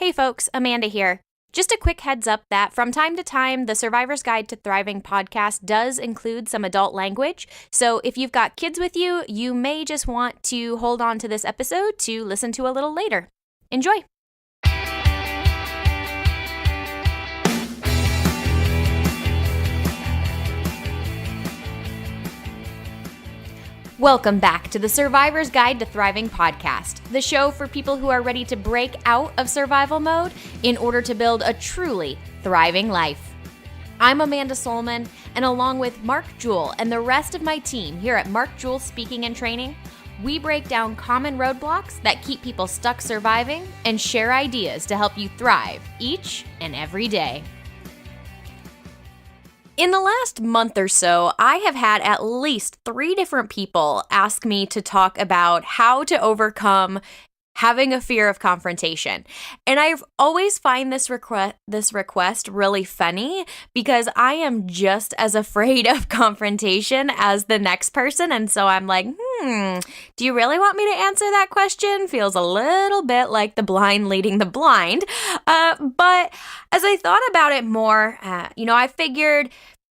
Hey folks, Amanda here. Just a quick heads up that from time to time, the Survivor's Guide to Thriving podcast does include some adult language. So if you've got kids with you, you may just want to hold on to this episode to listen to a little later. Enjoy! Welcome back to the Survivor's Guide to Thriving podcast, the show for people who are ready to break out of survival mode in order to build a truly thriving life. I'm Amanda Sollman, and along with Mark Jewell and the rest of my team here at Mark Jewell Speaking and Training, we break down common roadblocks that keep people stuck surviving and share ideas to help you thrive each and every day. In the last month or so, I have had at least 3 different people ask me to talk about how to overcome having a fear of confrontation. And I've always find this request really funny because I am just as afraid of confrontation as the next person. And so I'm like, do you really want me to answer that question? Feels a little bit like the blind leading the blind. But as I thought about it more, I figured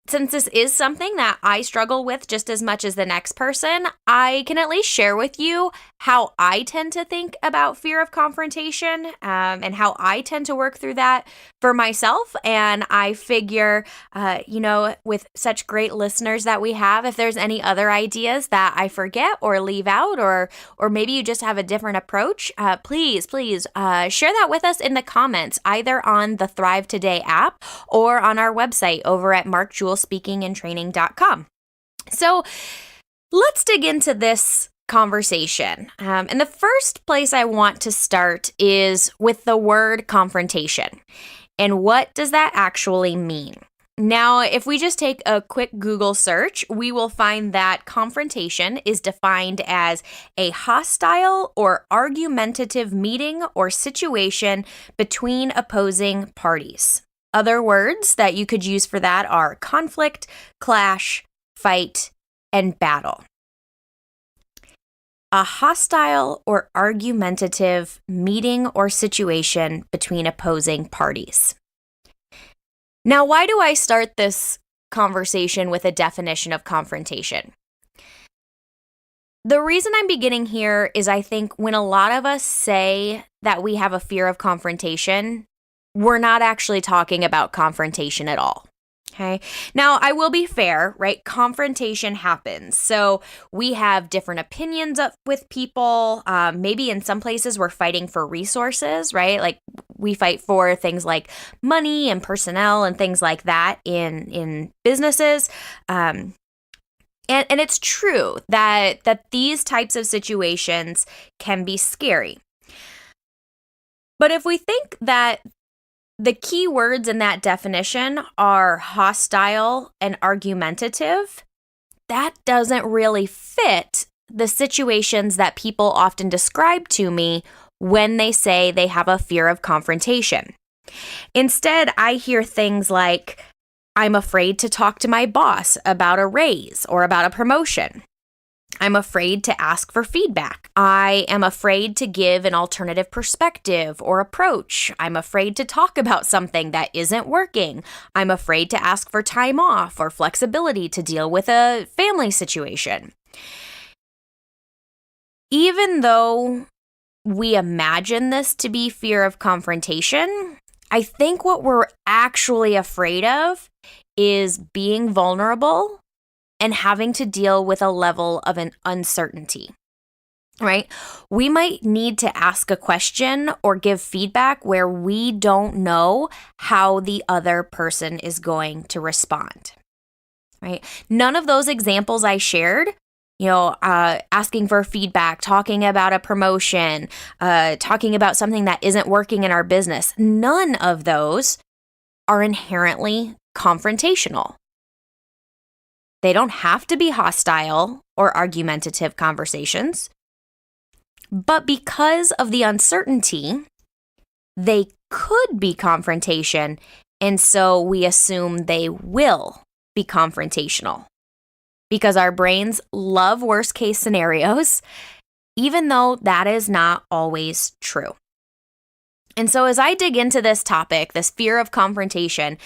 since this is something that I struggle with just as much as the next person, I can at least share with you how I tend to think about fear of confrontation and how I tend to work through that for myself. And I figure, with such great listeners that we have, if there's any other ideas that I forget or leave out, or maybe you just have a different approach, please share that with us in the comments, either on the Thrive Today app or on our website over at markjewellspeakingandtraining.com. So let's dig into this conversation. And the first place I want to start is with the word confrontation. And what does that actually mean? Now, if we just take a quick Google search, we will find that confrontation is defined as a hostile or argumentative meeting or situation between opposing parties. Other words that you could use for that are conflict, clash, fight, and battle. A hostile or argumentative meeting or situation between opposing parties. Now, why do I start this conversation with a definition of confrontation? The reason I'm beginning here is I think when a lot of us say that we have a fear of confrontation, we're not actually talking about confrontation at all. Okay. Now, I will be fair, right? Confrontation happens. So we have different opinions with people. Maybe in some places we're fighting for resources, right? Like we fight for things like money and personnel and things like that in businesses. And it's true that these types of situations can be scary. But if we think that the key words in that definition are hostile and argumentative, that doesn't really fit the situations that people often describe to me when they say they have a fear of confrontation. Instead, I hear things like, I'm afraid to talk to my boss about a raise or about a promotion. I'm afraid to ask for feedback. I am afraid to give an alternative perspective or approach. I'm afraid to talk about something that isn't working. I'm afraid to ask for time off or flexibility to deal with a family situation. Even though we imagine this to be fear of confrontation, I think what we're actually afraid of is being vulnerable and having to deal with a level of an uncertainty, right? We might need to ask a question or give feedback where we don't know how the other person is going to respond, right? None of those examples I shared, asking for feedback, talking about a promotion, talking about something that isn't working in our business, none of those are inherently confrontational. They don't have to be hostile or argumentative conversations, but because of the uncertainty, they could be confrontation, and so we assume they will be confrontational. Because our brains love worst case scenarios, even though that is not always true. And so as I dig into this topic, this fear of confrontation,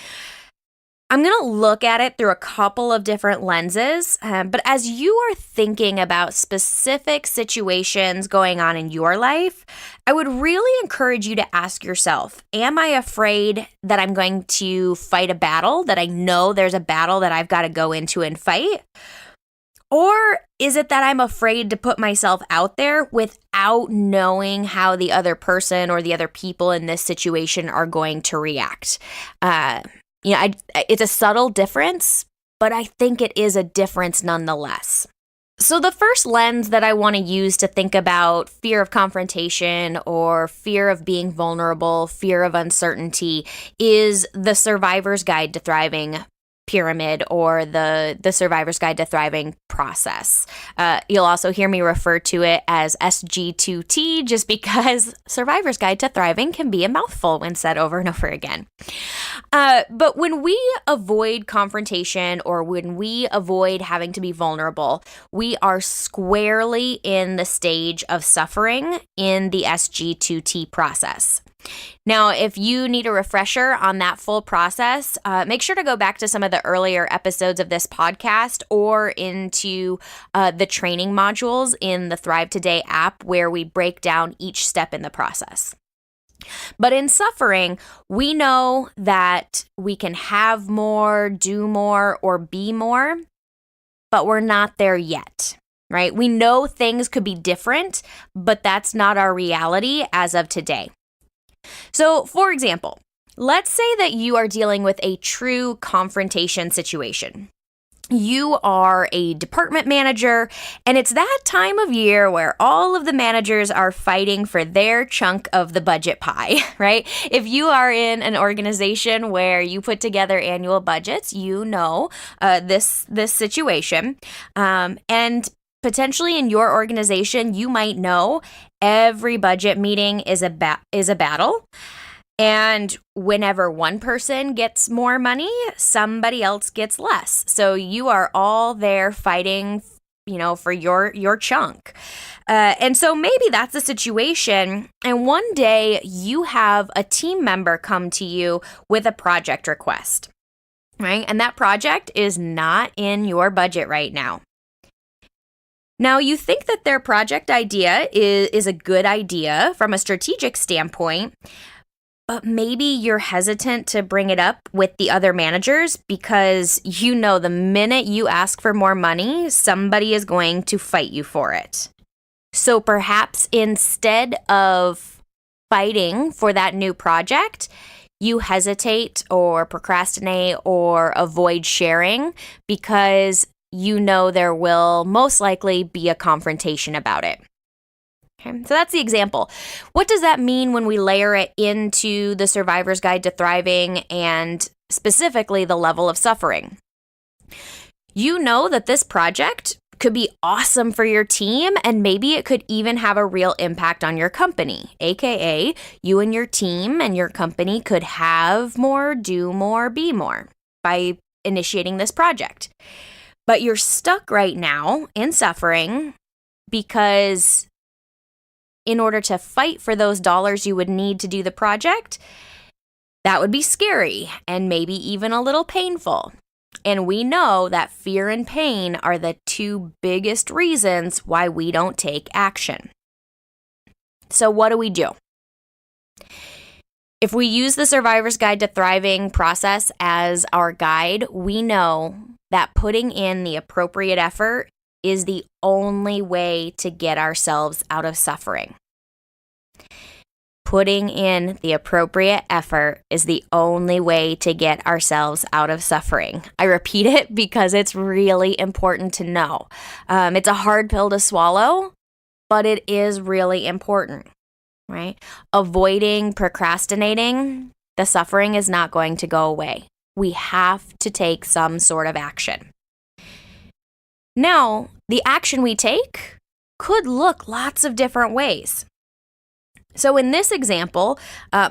I'm going to look at it through a couple of different lenses. But as you are thinking about specific situations going on in your life, I would really encourage you to ask yourself, am I afraid that I'm going to fight a battle, that I know there's a battle that I've got to go into and fight? Or is it that I'm afraid to put myself out there without knowing how the other person or the other people in this situation are going to react? It's a subtle difference, but I think it is a difference nonetheless. So the first lens that I want to use to think about fear of confrontation or fear of being vulnerable, fear of uncertainty, is the Survivor's Guide to Thriving pyramid, or the Survivor's Guide to Thriving process. You'll also hear me refer to it as SG2T, just because Survivor's Guide to Thriving can be a mouthful when said over and over again. But when we avoid confrontation, or when we avoid having to be vulnerable, we are squarely in the stage of suffering in the SG2T process. Now, if you need a refresher on that full process, make sure to go back to some of the earlier episodes of this podcast or into the training modules in the Thrive Today app, where we break down each step in the process. But in suffering, we know that we can have more, do more, or be more, but we're not there yet, right? We know things could be different, but that's not our reality as of today. So, for example, let's say that you are dealing with a true confrontation situation. You are a department manager, and it's that time of year where all of the managers are fighting for their chunk of the budget pie, right? If you are in an organization where you put together annual budgets, you know this situation. And potentially in your organization, you might know every budget meeting is a battle. And whenever one person gets more money, somebody else gets less. So you are all there fighting, for your chunk. And so maybe that's a situation. And one day you have a team member come to you with a project request, right? And that project is not in your budget right now. Now, you think that their project idea is a good idea from a strategic standpoint, but maybe you're hesitant to bring it up with the other managers because you know the minute you ask for more money, somebody is going to fight you for it. So perhaps instead of fighting for that new project, you hesitate or procrastinate or avoid sharing because you know there will most likely be a confrontation about it. Okay, so that's the example. What does that mean when we layer it into the Survivor's Guide to Thriving and specifically the level of suffering? You know that this project could be awesome for your team, and maybe it could even have a real impact on your company, aka you and your team and your company could have more, do more, be more by initiating this project. But you're stuck right now in suffering because in order to fight for those dollars you would need to do the project, that would be scary and maybe even a little painful. And we know that fear and pain are the two biggest reasons why we don't take action. So what do? If we use the Survivor's Guide to Thriving process as our guide, we know that putting in the appropriate effort is the only way to get ourselves out of suffering. Putting in the appropriate effort is the only way to get ourselves out of suffering. I repeat it because it's really important to know. It's a hard pill to swallow, but it is really important, right? Avoiding procrastinating, the suffering is not going to go away. We have to take some sort of action. Now, the action we take could look lots of different ways. So in this example,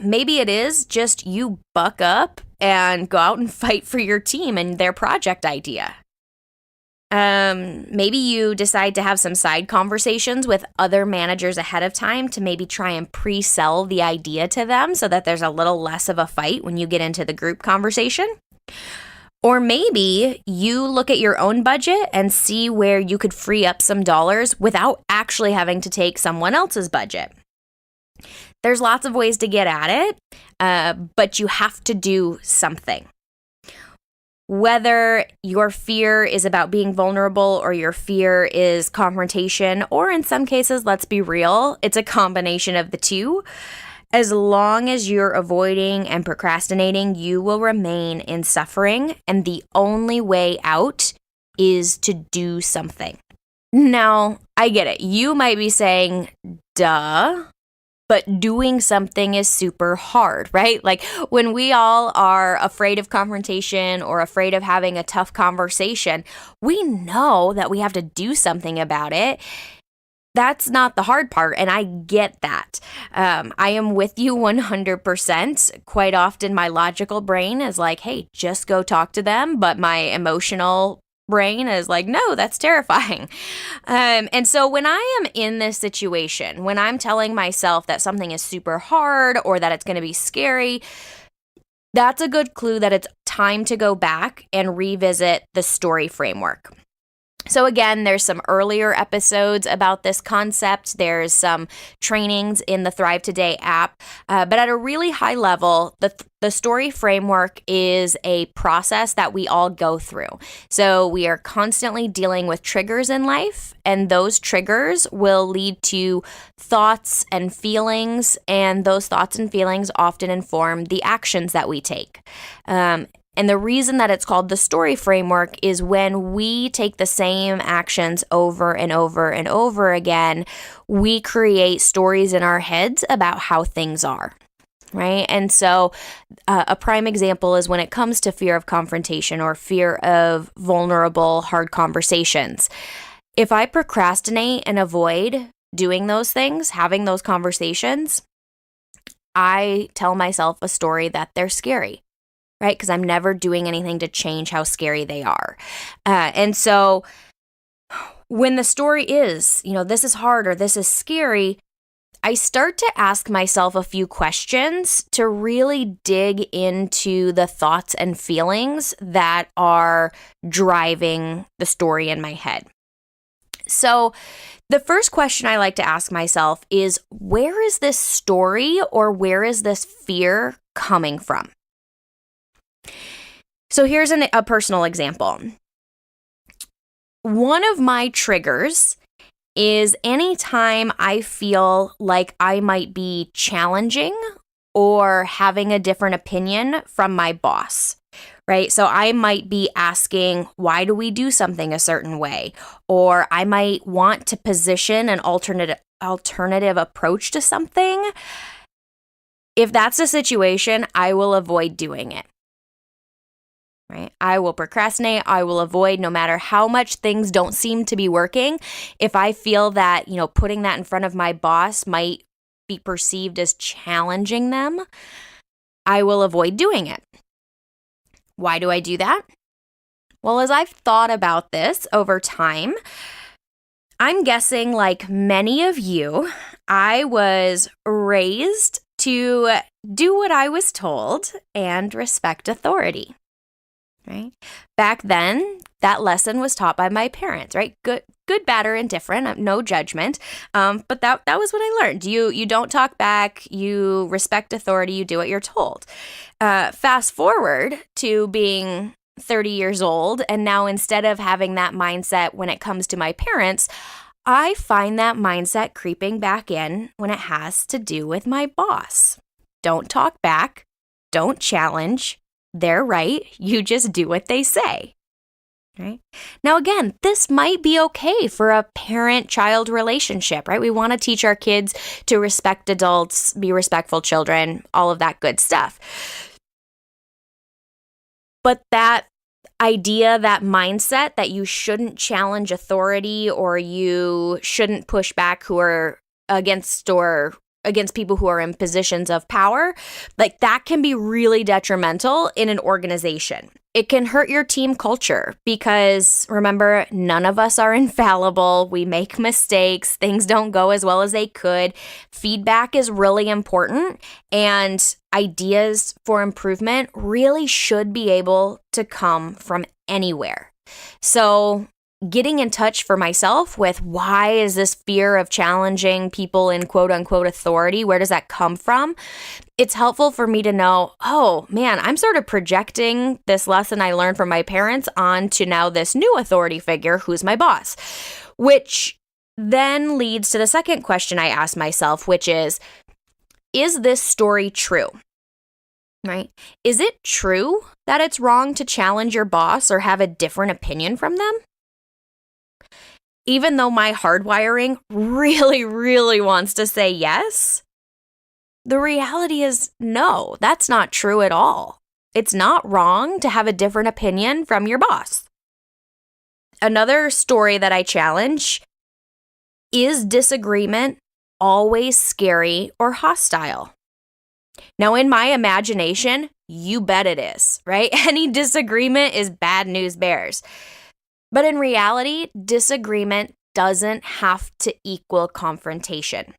maybe it is just you buck up and go out and fight for your team and their project idea. Maybe you decide to have some side conversations with other managers ahead of time to maybe try and pre-sell the idea to them so that there's a little less of a fight when you get into the group conversation. Or maybe you look at your own budget and see where you could free up some dollars without actually having to take someone else's budget. There's lots of ways to get at it, but you have to do something. Whether your fear is about being vulnerable or your fear is confrontation, or in some cases, let's be real, it's a combination of the two. As long as you're avoiding and procrastinating, you will remain in suffering, and the only way out is to do something. Now, I get it. You might be saying, duh. But doing something is super hard, right? Like when we all are afraid of confrontation or afraid of having a tough conversation, we know that we have to do something about it. That's not the hard part, and I get that. I am with you 100%. Quite often my logical brain is like, hey, just go talk to them, but my emotional brain is like, no, that's terrifying. And so when I am in this situation, when I'm telling myself that something is super hard or that it's going to be scary, that's a good clue that it's time to go back and revisit the story framework. So again, there's some earlier episodes about this concept. There's some trainings in the Thrive Today app. But at a really high level, the story framework is a process that we all go through. So we are constantly dealing with triggers in life, and those triggers will lead to thoughts and feelings, and those thoughts and feelings often inform the actions that we take. And the reason that it's called the story framework is when we take the same actions over and over and over again, we create stories in our heads about how things are, right? And so a prime example is when it comes to fear of confrontation or fear of vulnerable, hard conversations. If I procrastinate and avoid doing those things, having those conversations, I tell myself a story that they're scary. Right? Because I'm never doing anything to change how scary they are. And so when the story is, this is hard or this is scary, I start to ask myself a few questions to really dig into the thoughts and feelings that are driving the story in my head. So the first question I like to ask myself is, where is this story or where is this fear coming from? So here's a personal example. One of my triggers is anytime I feel like I might be challenging or having a different opinion from my boss, right? So I might be asking, why do we do something a certain way? Or I might want to position an alternative approach to something. If that's the situation, I will avoid doing it. Right? I will procrastinate. I will avoid no matter how much things don't seem to be working. If I feel that, putting that in front of my boss might be perceived as challenging them, I will avoid doing it. Why do I do that? Well, as I've thought about this over time, I'm guessing like many of you, I was raised to do what I was told and respect authority. Right? Back then, that lesson was taught by my parents, right? Good, bad, or indifferent, no judgment. But that was what I learned. You don't talk back, you respect authority, you do what you're told. Fast forward to being 30 years old, and now instead of having that mindset when it comes to my parents, I find that mindset creeping back in when it has to do with my boss. Don't talk back, don't challenge. They're right. You just do what they say. Right? Now, again, this might be okay for a parent-child relationship, right? We want to teach our kids to respect adults, be respectful children, all of that good stuff. But that idea, that mindset that you shouldn't challenge authority or you shouldn't push back who are against people who are in positions of power, like that can be really detrimental in an organization. It can hurt your team culture because remember, none of us are infallible. We make mistakes. Things don't go as well as they could. Feedback is really important, and ideas for improvement really should be able to come from anywhere. So getting in touch for myself with why is this fear of challenging people in quote unquote authority? Where does that come from? It's helpful for me to know, oh man, I'm sort of projecting this lesson I learned from my parents onto now this new authority figure who's my boss, which then leads to the second question I ask myself, which is this story true? Right? Is it true that it's wrong to challenge your boss or have a different opinion from them? Even though my hardwiring really, really wants to say yes, the reality is no, that's not true at all. It's not wrong to have a different opinion from your boss. Another story that I challenge is disagreement always scary or hostile? Now, in my imagination, you bet it is, right? Any disagreement is bad news bears. But in reality, disagreement doesn't have to equal confrontation.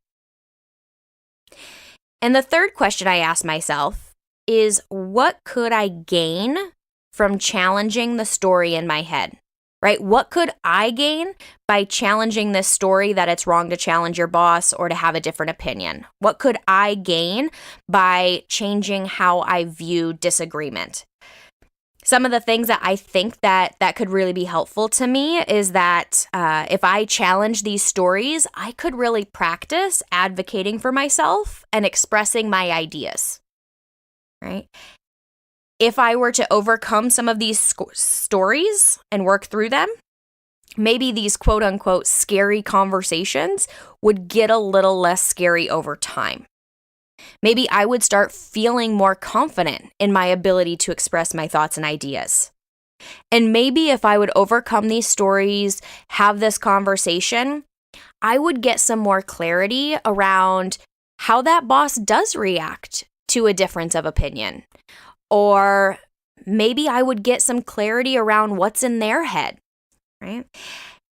And the third question I ask myself is, what could I gain from challenging the story in my head? Right? What could I gain by challenging this story that it's wrong to challenge your boss or to have a different opinion? What could I gain by changing how I view disagreement? Some of the things that I think that could really be helpful to me is that if I challenge these stories, I could really practice advocating for myself and expressing my ideas, right? If I were to overcome some of these stories and work through them, maybe these quote unquote scary conversations would get a little less scary over time. Maybe I would start feeling more confident in my ability to express my thoughts and ideas. And maybe if I would overcome these stories, have this conversation, I would get some more clarity around how that boss does react to a difference of opinion. Or maybe I would get some clarity around what's in their head, right?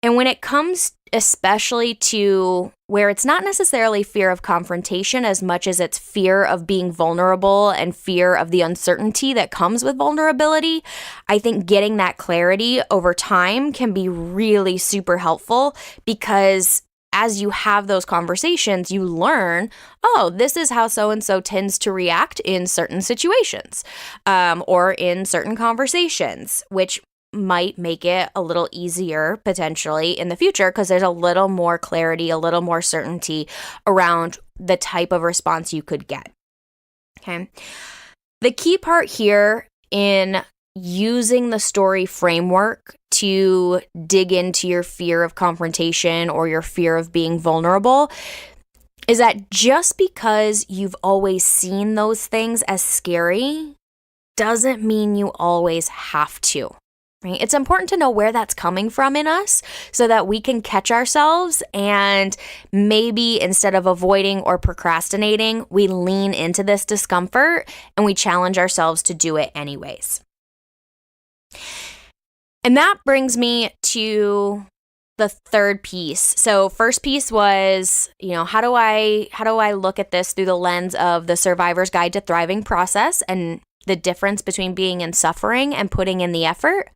And when it comes especially to where it's not necessarily fear of confrontation as much as it's fear of being vulnerable and fear of the uncertainty that comes with vulnerability, I think getting that clarity over time can be really super helpful because as you have those conversations, you learn, oh, this is how so-and-so tends to react in certain situations or in certain conversations, which might make it a little easier potentially in the future because there's a little more clarity, a little more certainty around the type of response you could get. Okay. The key part here in using the story framework to dig into your fear of confrontation or your fear of being vulnerable is that just because you've always seen those things as scary doesn't mean you always have to. Right? It's important to know where that's coming from in us so that we can catch ourselves and maybe instead of avoiding or procrastinating, we lean into this discomfort and we challenge ourselves to do it anyways. And that brings me to the third piece. So first piece was, how do I look at this through the lens of the Survivor's Guide to Thriving process and the difference between being in suffering and putting in the effort.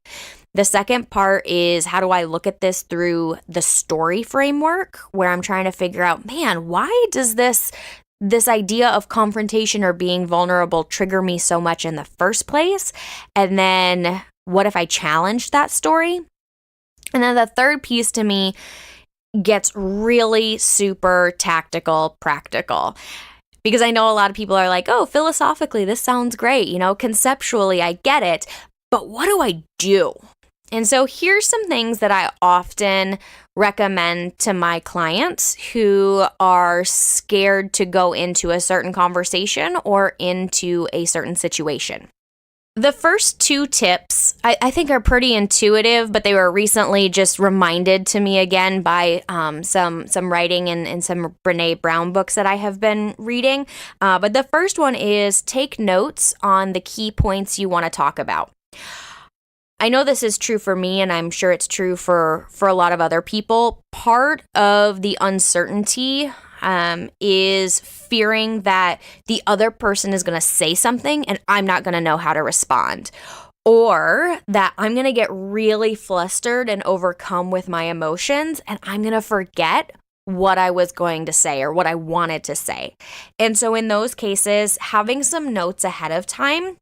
The second part is how do I look at this through the story framework where I'm trying to figure out, man, why does this idea of confrontation or being vulnerable trigger me so much in the first place? And then what if I challenged that story? And then the third piece to me gets really super tactical, practical. Because I know a lot of people are like, oh, philosophically, this sounds great. Conceptually, I get it. But what do I do? And so here's some things that I often recommend to my clients who are scared to go into a certain conversation or into a certain situation. The first two tips I think are pretty intuitive, but they were recently just reminded to me again by some writing in some Brene Brown books that I have been reading. But the first one is take notes on the key points you want to talk about. I know this is true for me, and I'm sure it's true for a lot of other people. Part of the uncertainty is fearing that the other person is going to say something and I'm not going to know how to respond. Or that I'm going to get really flustered and overcome with my emotions, and I'm going to forget what I was going to say or what I wanted to say. And so in those cases, having some notes ahead of time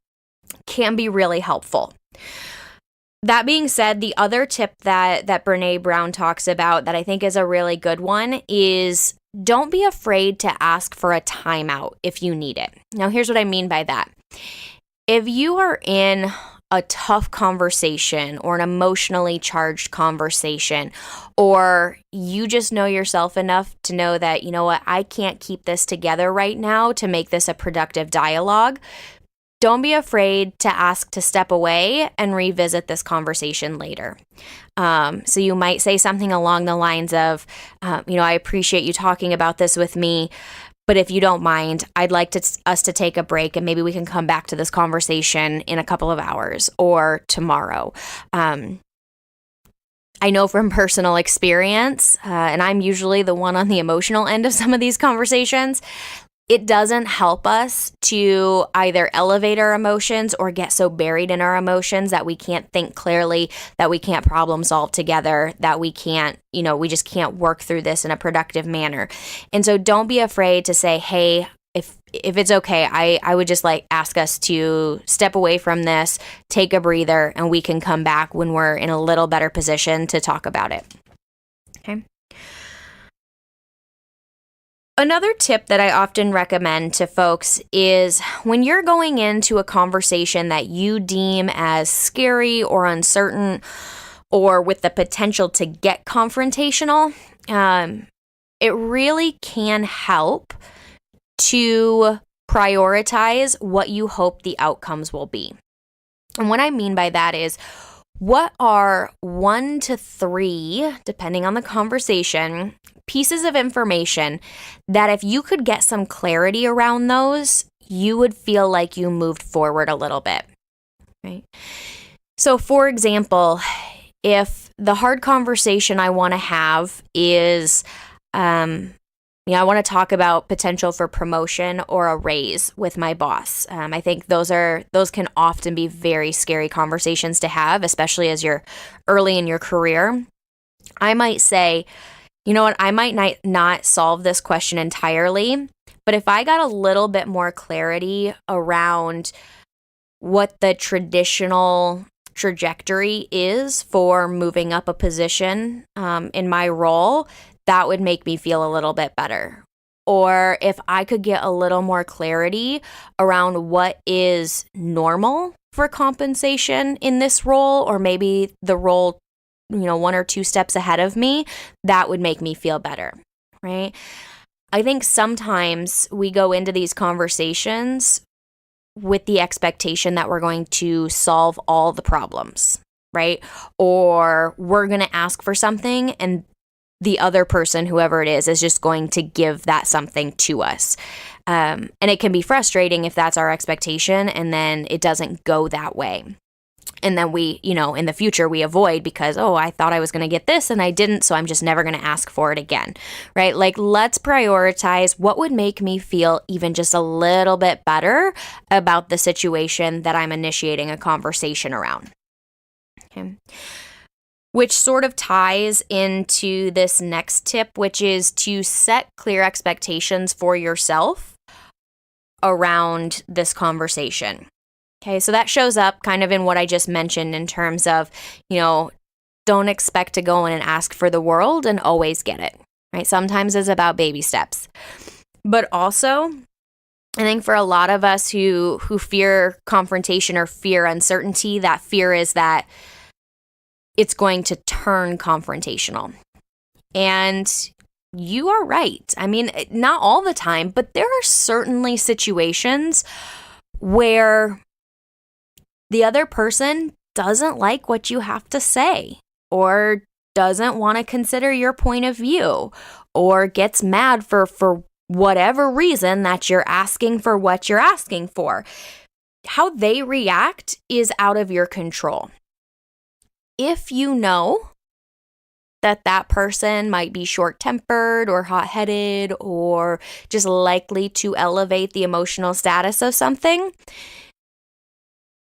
can be really helpful. That being said, the other tip that Brené Brown talks about that I think is a really good one is don't be afraid to ask for a timeout if you need it. Now, here's what I mean by that. If you are in a tough conversation or an emotionally charged conversation, or you just know yourself enough to know that, you know what, I can't keep this together right now to make this a productive dialogue, don't be afraid to ask to step away and revisit this conversation later. So you might say something along the lines of, I appreciate you talking about this with me, but if you don't mind, I'd like us to take a break and maybe we can come back to this conversation in a couple of hours or tomorrow. I know from personal experience, and I'm usually the one on the emotional end of some of these conversations, it doesn't help us to either elevate our emotions or get so buried in our emotions that we can't think clearly, that we can't problem solve together, that we can't, we just can't work through this in a productive manner. And so don't be afraid to say, hey, if it's okay, I would just ask us to step away from this, take a breather, and we can come back when we're in a little better position to talk about it. Okay. Another tip that I often recommend to folks is when you're going into a conversation that you deem as scary or uncertain or with the potential to get confrontational, it really can help to prioritize what you hope the outcomes will be. And what I mean by that is, what are 1 to 3, depending on the conversation, pieces of information that if you could get some clarity around those, you would feel like you moved forward a little bit, right? So for example, if the hard conversation I want to have is, I want to talk about potential for promotion or a raise with my boss. I think those can often be very scary conversations to have, especially as you're early in your career. I might say, you know what, I might not solve this question entirely, but if I got a little bit more clarity around what the traditional trajectory is for moving up a position in my role, that would make me feel a little bit better. Or if I could get a little more clarity around what is normal for compensation in this role, or maybe the role 1 or 2 steps ahead of me, that would make me feel better, right? I think sometimes we go into these conversations with the expectation that we're going to solve all the problems, right? Or we're going to ask for something and the other person, whoever it is just going to give that something to us. And it can be frustrating if that's our expectation and then it doesn't go that way. And then we, in the future, we avoid because, I thought I was going to get this and I didn't, so I'm just never going to ask for it again, right? Let's prioritize what would make me feel even just a little bit better about the situation that I'm initiating a conversation around. Okay. Which sort of ties into this next tip, which is to set clear expectations for yourself around this conversation. Okay, so that shows up kind of in what I just mentioned in terms of, don't expect to go in and ask for the world and always get it, right? Sometimes it's about baby steps. But also, I think for a lot of us who fear confrontation or fear uncertainty, that fear is that it's going to turn confrontational. And you are right. I mean, not all the time, but there are certainly situations where the other person doesn't like what you have to say or doesn't want to consider your point of view or gets mad for whatever reason that you're asking for what you're asking for. How they react is out of your control. if you know that person might be short-tempered or hot-headed or just likely to elevate the emotional status of something,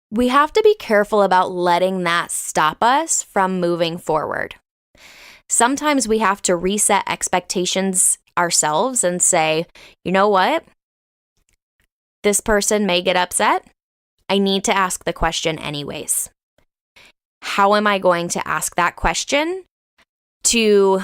we have to be careful about letting that stop us from moving forward. Sometimes we have to reset expectations ourselves and say, you know what? This person may get upset. I need to ask the question anyways. How am I going to ask that question to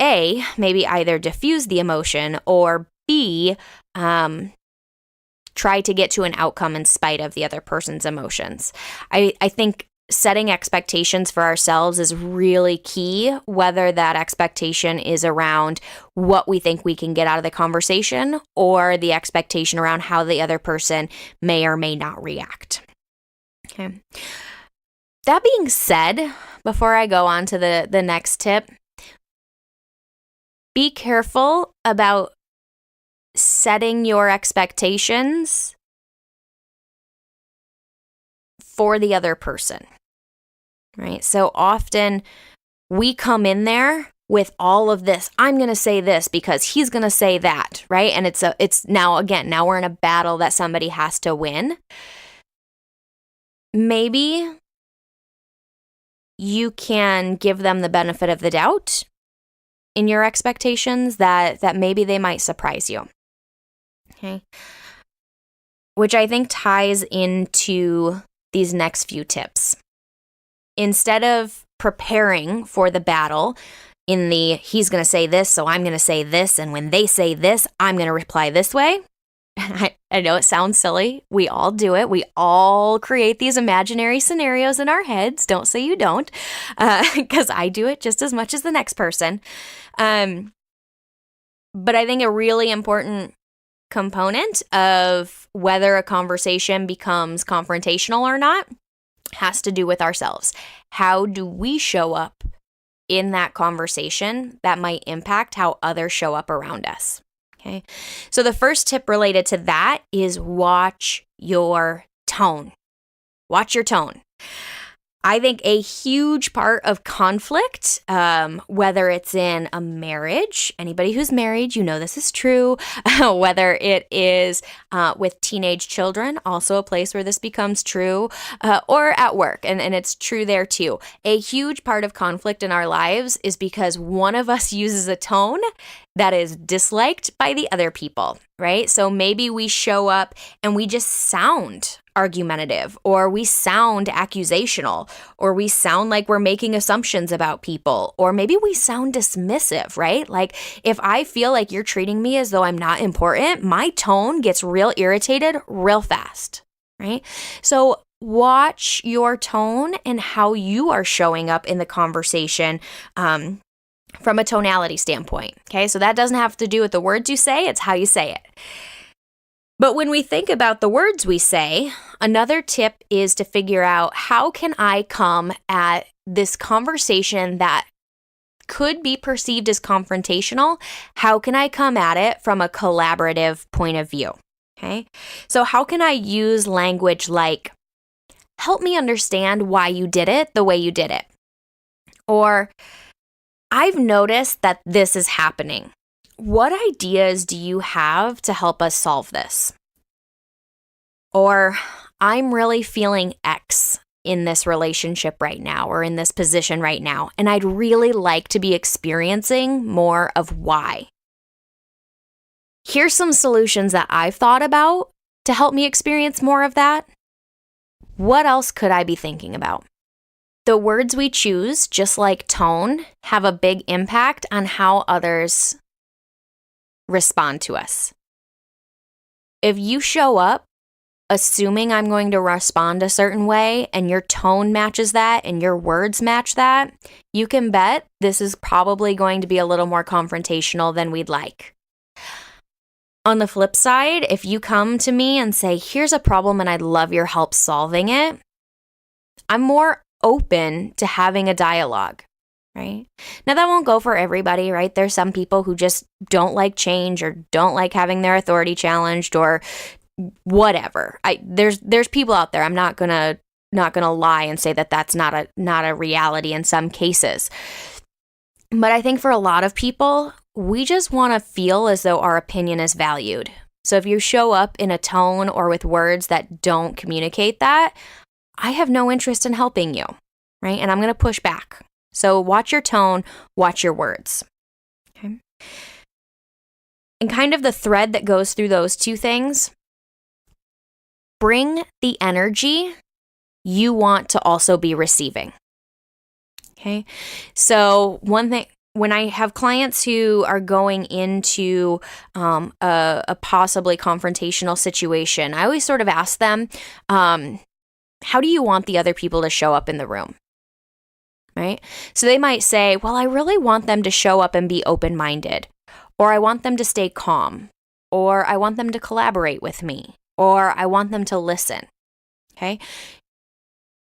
A, maybe either diffuse the emotion, or B, try to get to an outcome in spite of the other person's emotions? I think setting expectations for ourselves is really key, whether that expectation is around what we think we can get out of the conversation or the expectation around how the other person may or may not react. Okay. That being said, before I go on to the next tip, be careful about setting your expectations for the other person, right? So often we come in there with all of this, I'm going to say this because he's going to say that, right? And it's now we're in a battle that somebody has to win. Maybe you can give them the benefit of the doubt in your expectations that maybe they might surprise you. Okay. Which I think ties into these next few tips. Instead of preparing for the battle in the he's going to say this, so I'm going to say this, and when they say this, I'm going to reply this way. I know it sounds silly. We all do it. We all create these imaginary scenarios in our heads. Don't say you don't, because I do it just as much as the next person. But I think a really important component of whether a conversation becomes confrontational or not has to do with ourselves. How do we show up in that conversation that might impact how others show up around us? Okay. So the first tip related to that is watch your tone. Watch your tone. I think a huge part of conflict, whether it's in a marriage, anybody who's married, you know this is true, whether it is with teenage children, also a place where this becomes true, or at work, and it's true there too. A huge part of conflict in our lives is because one of us uses a tone that is disliked by the other people, right? So maybe we show up and we just sound argumentative, or we sound accusational, or we sound like we're making assumptions about people, or maybe we sound dismissive, right? Like if I feel like you're treating me as though I'm not important, my tone gets real irritated real fast, right? So watch your tone and how you are showing up in the conversation, from a tonality standpoint. Okay, so that doesn't have to do with the words you say, it's how you say it. But when we think about the words we say, another tip is to figure out how can I come at this conversation that could be perceived as confrontational? How can I come at it from a collaborative point of view? Okay, so how can I use language like, help me understand why you did it the way you did it? Or, I've noticed that this is happening. What ideas do you have to help us solve this? Or, I'm really feeling X in this relationship right now or in this position right now, and I'd really like to be experiencing more of Y. Here's some solutions that I've thought about to help me experience more of that. What else could I be thinking about? The words we choose, just like tone, have a big impact on how others respond to us. If you show up assuming I'm going to respond a certain way and your tone matches that and your words match that, you can bet this is probably going to be a little more confrontational than we'd like. On the flip side, if you come to me and say, here's a problem and I'd love your help solving it, I'm more open to having a dialogue, right? Now that won't go for everybody, right? There's some people who just don't like change or don't like having their authority challenged or whatever. There's people out there. I'm not gonna not going to lie and say that that's not a reality in some cases. But I think for a lot of people, we just want to feel as though our opinion is valued. So if you show up in a tone or with words that don't communicate that, I have no interest in helping you, right? And I'm going to push back. So watch your tone, watch your words. Okay. And kind of the thread that goes through those two things, bring the energy you want to also be receiving. Okay. So one thing, when I have clients who are going into a possibly confrontational situation, I always sort of ask them, how do you want the other people to show up in the room? Right? So they might say, well, I really want them to show up and be open-minded, or I want them to stay calm, or I want them to collaborate with me, or I want them to listen. Okay?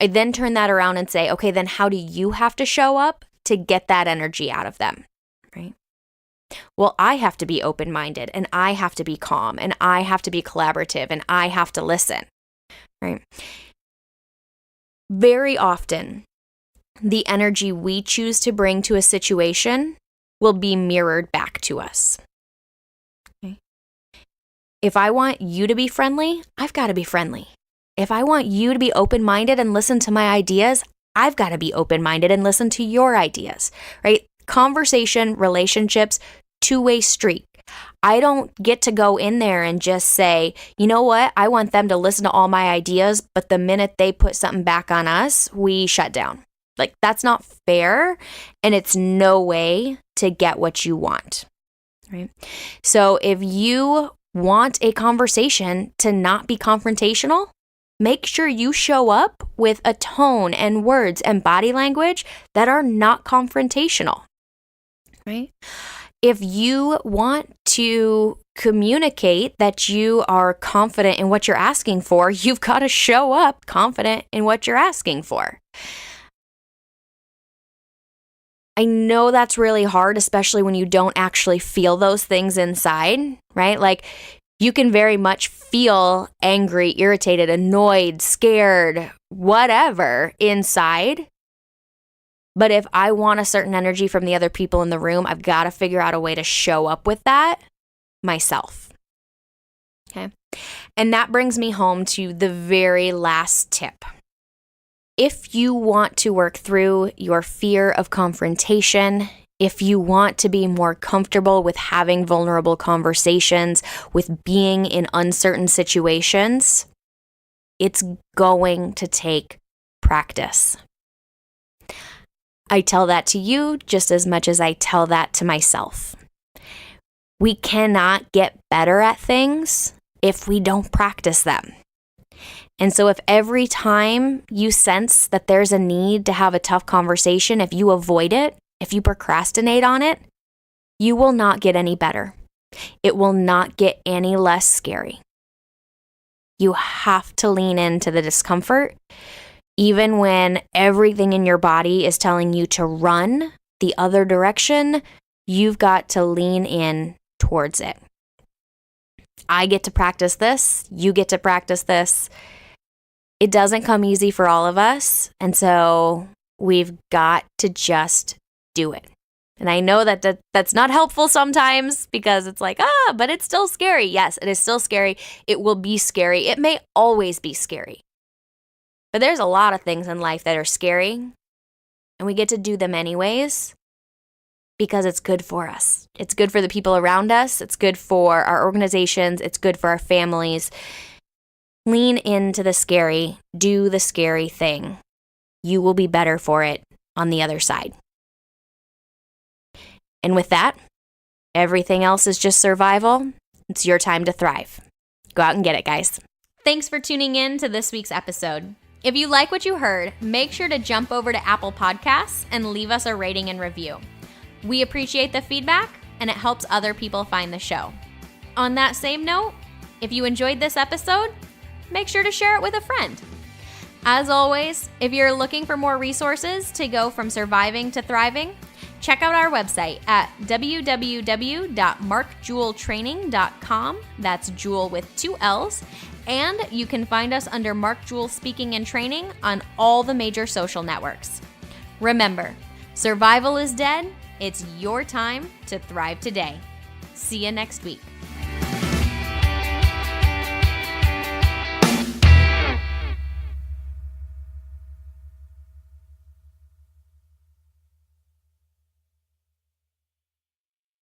I then turn that around and say, okay, then how do you have to show up to get that energy out of them, right? Well, I have to be open-minded, and I have to be calm, and I have to be collaborative, and I have to listen, right? Very often, the energy we choose to bring to a situation will be mirrored back to us. Okay? If I want you to be friendly, I've got to be friendly. If I want you to be open-minded and listen to my ideas, I've got to be open-minded and listen to your ideas, right? Conversation, relationships, two-way street. I don't get to go in there and just say, you know what? I want them to listen to all my ideas, but the minute they put something back on us, we shut down. Like, that's not fair, and it's no way to get what you want, right? So if you want a conversation to not be confrontational, make sure you show up with a tone and words and body language that are not confrontational, right? If you want to communicate that you are confident in what you're asking for, you've got to show up confident in what you're asking for. I know that's really hard, especially when you don't actually feel those things inside, right? Like, you can very much feel angry, irritated, annoyed, scared, whatever inside. But if I want a certain energy from the other people in the room, I've got to figure out a way to show up with that myself. Okay. And that brings me home to the very last tip. If you want to work through your fear of confrontation, if you want to be more comfortable with having vulnerable conversations, with being in uncertain situations, it's going to take practice. I tell that to you just as much as I tell that to myself. We cannot get better at things if we don't practice them. And so if every time you sense that there's a need to have a tough conversation, if you avoid it, if you procrastinate on it, you will not get any better. It will not get any less scary. You have to lean into the discomfort, even when everything in your body is telling you to run the other direction. You've got to lean in towards it. I get to practice this. You get to practice this. It doesn't come easy for all of us. And so we've got to just do it. And I know that that's not helpful sometimes because it's like, but it's still scary. Yes, it is still scary. It will be scary. It may always be scary. But there's a lot of things in life that are scary, and we get to do them anyways because it's good for us. It's good for the people around us. It's good for our organizations. It's good for our families. Lean into the scary. Do the scary thing. You will be better for it on the other side. And with that, everything else is just survival. It's your time to thrive. Go out and get it, guys. Thanks for tuning in to this week's episode. If you like what you heard, make sure to jump over to Apple Podcasts and leave us a rating and review. We appreciate the feedback, and it helps other people find the show. On that same note, if you enjoyed this episode, make sure to share it with a friend. As always, if you're looking for more resources to go from surviving to thriving, check out our website at www.markjeweltraining.com. That's Jewel with 2 L's. And you can find us under Mark Jewell Speaking and Training on all the major social networks. Remember, survival is dead. It's your time to thrive today. See you next week.